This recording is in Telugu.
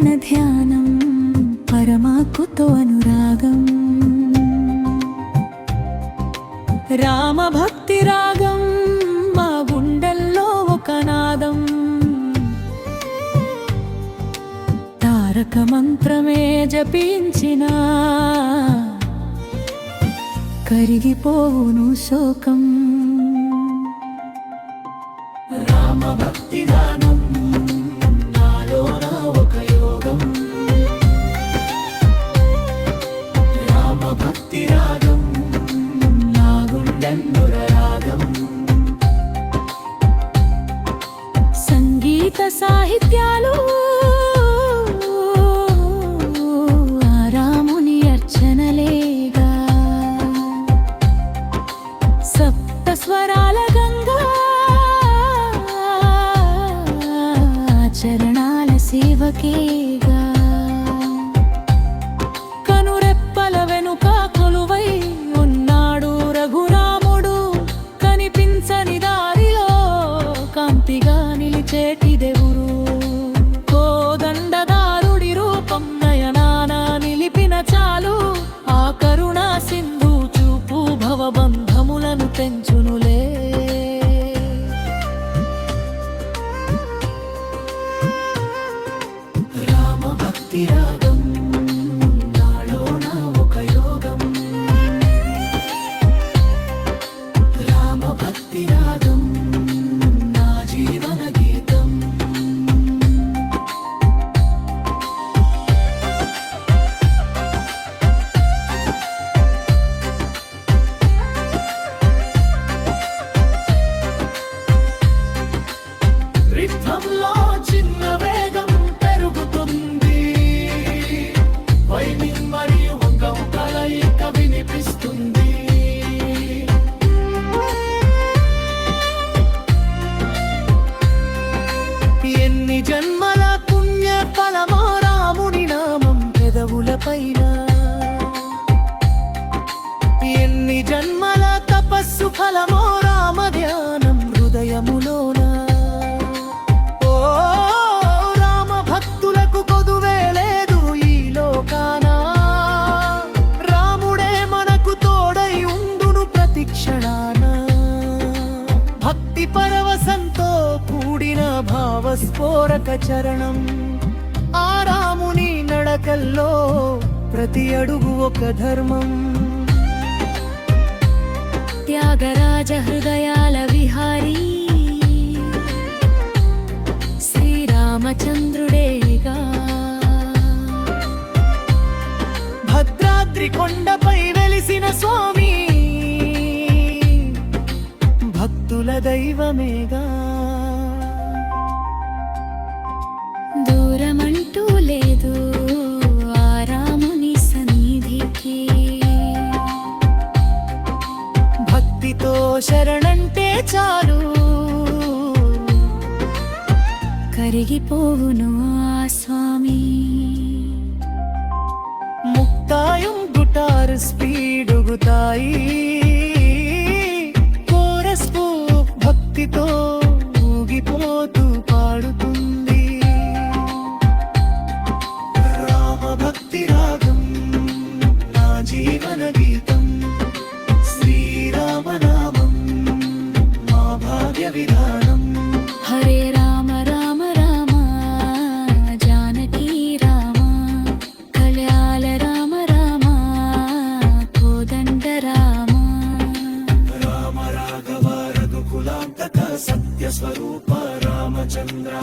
చరణ ధ్యానం పరమాత్మతో అనురాగం రామ భక్తి రాగం మా గుండెల్లో ఒక నాదం తారక మంత్రమే జపించినా కరిగిపోవును శోకం రామ భక్తి గానం నాలోన ఒక యోగం రామ భక్తి రాగం నా గుండెన్నుర రాగం సంగీత సాహిత్యాలు రాముని అర్చనలేగా సప్త స్వరాల గంగా చరణాల సేవకేగా కనురెప్పల వెనుక కొలువై ఉన్నాడు రఘురాముడు కనిపించని దారిలో కాంతిగా నిలిచేటి దేవుడు కోదండదారుడి రూపం నయనాన నిలిపిన చాలు ఆ కరుణా సింధు చూపు భవబంధములను పెంచునులే భక్తి రాగం నాలోన ఒక యోగం రామ భక్తి రాగం నా జీవన గీతం రిథంలో చిన్న వేగం వినిపిస్తుంది ఎన్ని జన్మల పుణ్య ఫలమో రాముని నామం పెదవులపైన ఎన్ని జన్మల తపస్సు ఫలమో రామ ధ్యానం హృదయములోన భక్తి పరవశంతో కూడిన భావస్ఫోరక చరణం ఆ రాముని నడకల్లో ప్రతి అడుగు ఒక ధర్మం త్యాగరాజ హృదయాల విహారీ శ్రీరామచంద్రుడేగా భద్రాద్రి కొండపై వెలిసిన స్వామి భక్తుల దైవమేగా దూరమంటూ లేదు ఆ రాముని సన్నిధికి భక్తితో శరణంటే చాలు కరిగిపోవును ఆ స్వామి ముక్తాయం గుటారు స్పీడుగుతాయి భక్తితో ఊగిపోతూ పాడుతుంది రామ భక్తి రాగం నా జీవన గీతం శ్రీరామనామం మా భాగ్య విధానం హరే రామ రామ రామ జానకీ రామ కళ్యాణ రామ రామ కోదండ రామ రామ రాఘవ సత్య స్వరూప రామచంద్ర